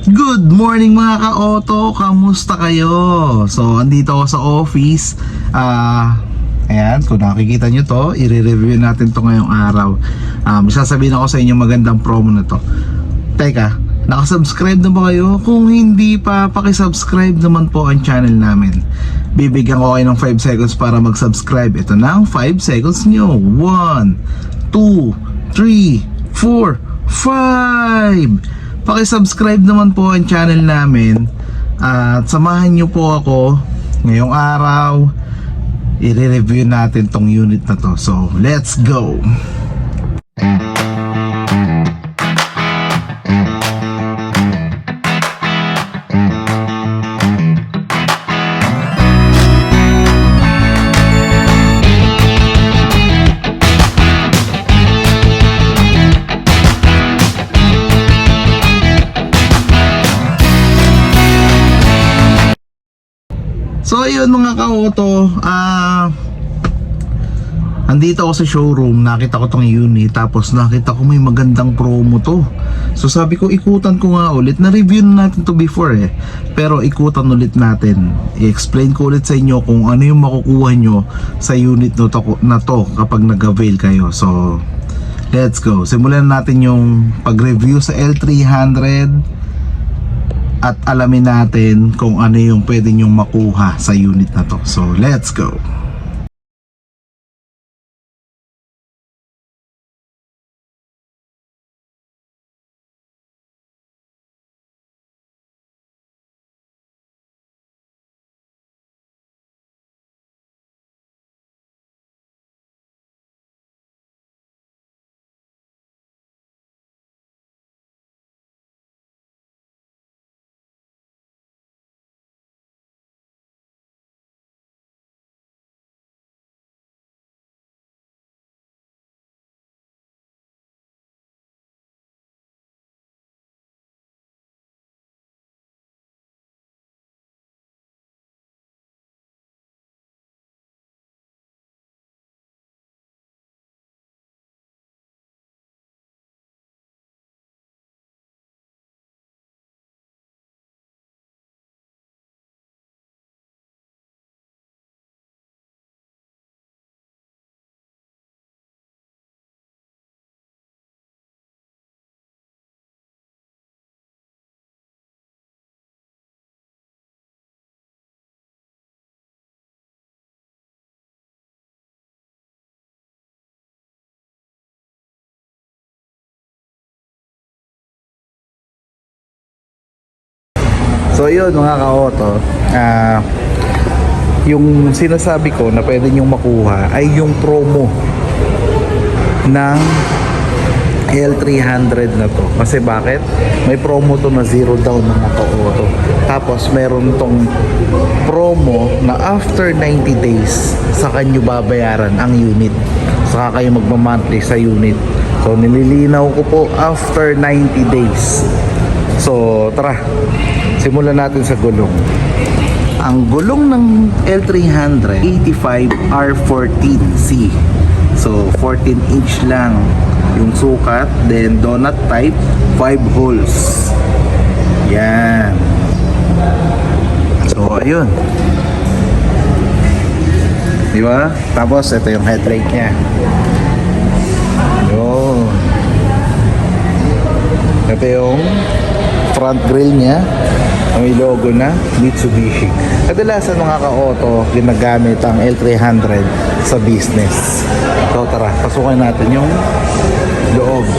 Good morning mga ka-auto, kamusta kayo? So, andito ako sa office. Ayan, kung nakikita nyo to, i-review natin to ngayong araw. Sasabihin ako sa inyo magandang promo na to. Teka, nakasubscribe na ba kayo? Kung hindi pa, pakisubscribe naman po ang channel namin. Bibigyan ko kayo ng 5 seconds para mag-subscribe. Ito na ang 5 seconds nyo. 1, 2, 3, 4, 5. Pakisubscribe naman po ang channel namin at samahan nyo po ako ngayong araw. I-review natin tong unit na to. So, let's go! So ayun mga ka-auto, andito ako sa showroom, nakita ko tong unit, tapos nakita ko may magandang promo to. So sabi ko ikutan ko nga ulit, na-review na natin to before pero ikutan ulit natin, i-explain ko ulit sa inyo kung ano yung makukuha nyo sa unit na to kapag nag-avail kayo. So let's go, simulan natin yung pag-review sa L300 at alamin natin kung ano yung pwede nyong makuha sa unit na to. So let's go. So yun mga ka-auto, yung sinasabi ko na pwede nyong makuha ay yung promo ng L300 na to. Kasi bakit? May promo to na zero down mga ka-auto. Tapos meron tong promo na after 90 days saka nyo babayaran ang unit, saka kayo magmamonthly sa unit. So nililinaw ko po, after 90 days. So tara, simulan natin sa gulong. Ang gulong ng L300 85R14C. So 14 inch lang yung sukat, then donut type, 5 holes. Yan. So ayun, di ba? Tapos ito yung headlight niya. Yun. Ito yung front grille niya, may logo na Mitsubishi. Kadalasan mga ka-auto, ginagamit ang L300 sa business. So tara, pasukin natin yung loob.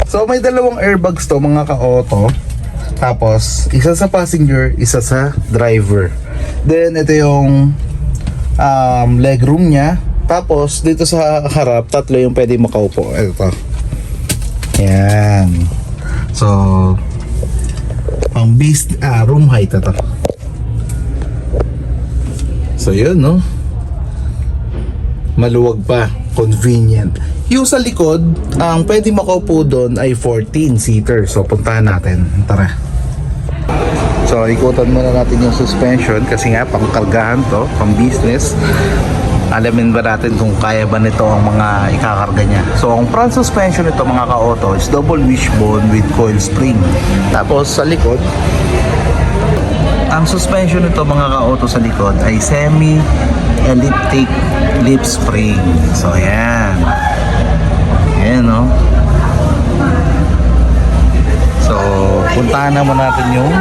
So may dalawang airbags to mga ka-auto. Tapos isa sa passenger, isa sa driver. Then ito yung legroom niya. Tapos dito sa harap, tatlo yung pwede makaupo. Ito. Yan. So pang base room height ito. So yun, no? Maluwag pa, convenient. Yung sa likod, ang pwede makaupo doon ay 14 seater. So puntahan natin. Tara. So ikutan muna natin yung suspension kasi nga pangkargahan to, pang business. Alamin ba natin kung kaya ba nito ang mga ikakarga niya. So ang front suspension nito mga ka-auto is double wishbone with coil spring. Tapos sa likod, ang suspension nito mga ka-auto sa likod ay semi-elliptic lip spring. So ayan. Ayan no. So puntahan naman natin yung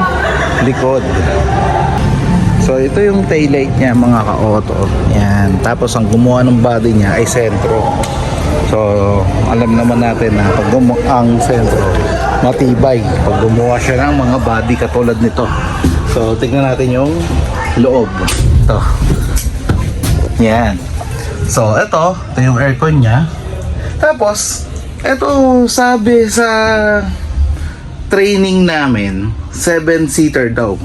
likod. So ito yung taillight niya mga ka-auto. Ayan. Tapos ang gumawa ng body niya ay sentro. So alam naman natin na pag ang sentro matibay pag gumawa siya ng mga body katulad nito. So tignan natin yung loob. Ito. Yan. So ito yung aircon niya. Tapos ito sabi sa training namin 7-seater daw.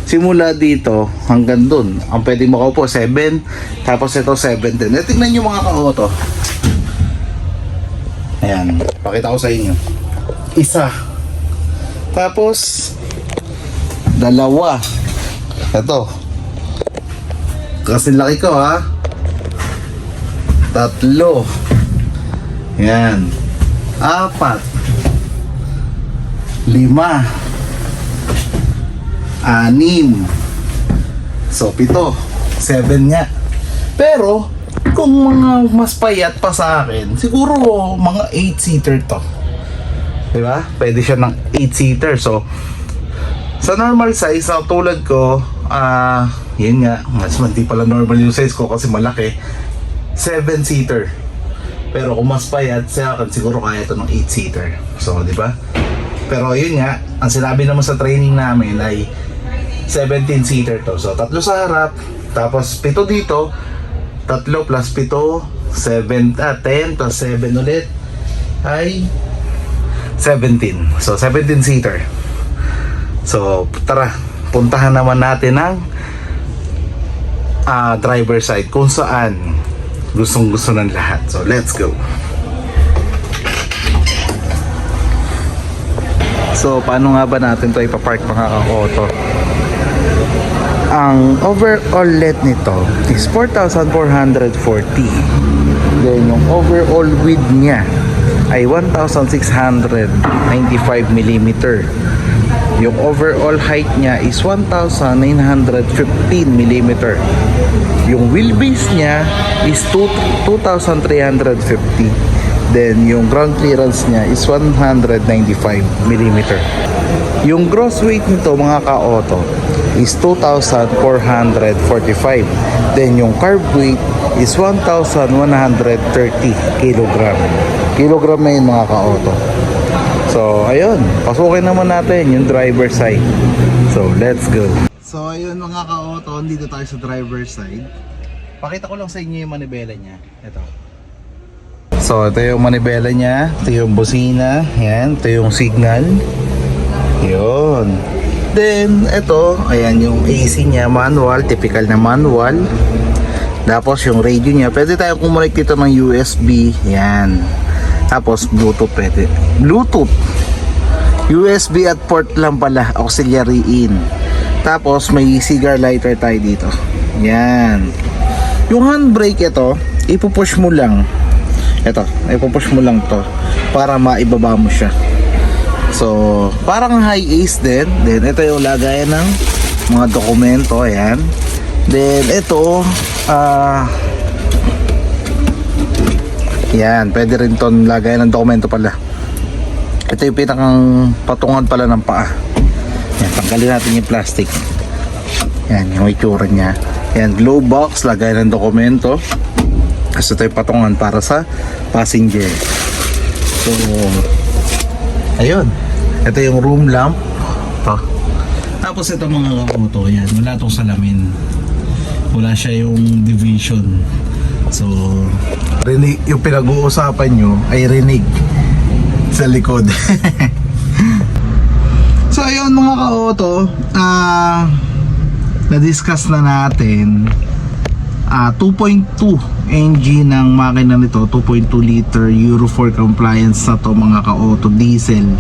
Simula dito hanggang dun. Ang pwedeng makaupo 7. Tapos ito 7 din. Tignan nyo mga ka-auto. Ayan. Pakita ko sa inyo. Isa. Tapos dalawa. Ito. Kasi laki ko ha. Tatlo. Yan. 4. 5. 6. So 7. 7 nga. Pero kung mga mas payat pa sa akin, siguro mga 8-seater to. Diba? Pwede siya ng 8-seater. So sa normal size, tulad ko, yun nga, mas hindi pala normal yung size ko kasi malaki, 7-seater. Pero kung mas payat sa akin, siguro kaya ito ng 8-seater. So, di ba? Pero yun nga, ang sinabi naman sa training namin ay 17-seater to. So, 3 sa harap, tapos 7 dito, 3 plus 7, 10 plus 7 ulit ay 17. So, 17-seater. So, tara, puntahan naman natin ang driver side kung saan gustong-gusto ng lahat. So, let's go. So, paano nga ba natin ito ipapark mga ka-auto? Ang overall length nito is 4,440. Then, yung overall width niya ay 1,695 mm. Yung overall height niya is 1,915 mm. Yung wheelbase niya is 2,350. Then yung ground clearance niya is 195 mm. Yung gross weight nito mga ka-auto is 2,445. Then yung carb weight is 1,130 kilogram. Kilogram na yun mga ka-auto. So, ayun. Pasukin naman natin yung driver side. So, let's go. So, ayun mga ka-auto. Dito tayo sa driver side. Pakita ko lang sa inyo yung manibela niya. Ito. So, ito yung manibela niya. Ito yung busina. Yan. Ito yung signal. Yun. Then, ito. Ayan yung AC niya. Manual. Typical na manual. Tapos, yung radio niya. Pwede tayong kumunik dito ng USB. Yan. Tapos Bluetooth pwede. Bluetooth. USB at port lang pala. Auxiliary in. Tapos may cigar lighter tayo dito. Yan. Yung handbrake ito, ipupush mo lang. Ito, ipupush mo lang to para maibaba mo siya. So, parang high ace din. Then ito yung lagayan ng mga dokumento. Ayan. Then ito, yan, pwede rin ton lagayan ng dokumento pala. Ito yung pinakang patungan pala ng paa. Yan, tanggalin natin yung plastic. Yan, yung itsura niya. Yan, glove box, lagayan ng dokumento. Kasi ito yung patungan para sa passenger. So, ayun. Ito yung room lamp. Ito. Tapos ito mga auto, yan. Wala itong salamin. Wala siya yung division. So, rinig, yung pinag-uusapan nyo ay rinig sa likod. So, ayun mga ka-auto, na-discuss na natin 2.2 engine ng makina nito, 2.2 liter Euro 4 compliance na to mga ka-auto, diesel.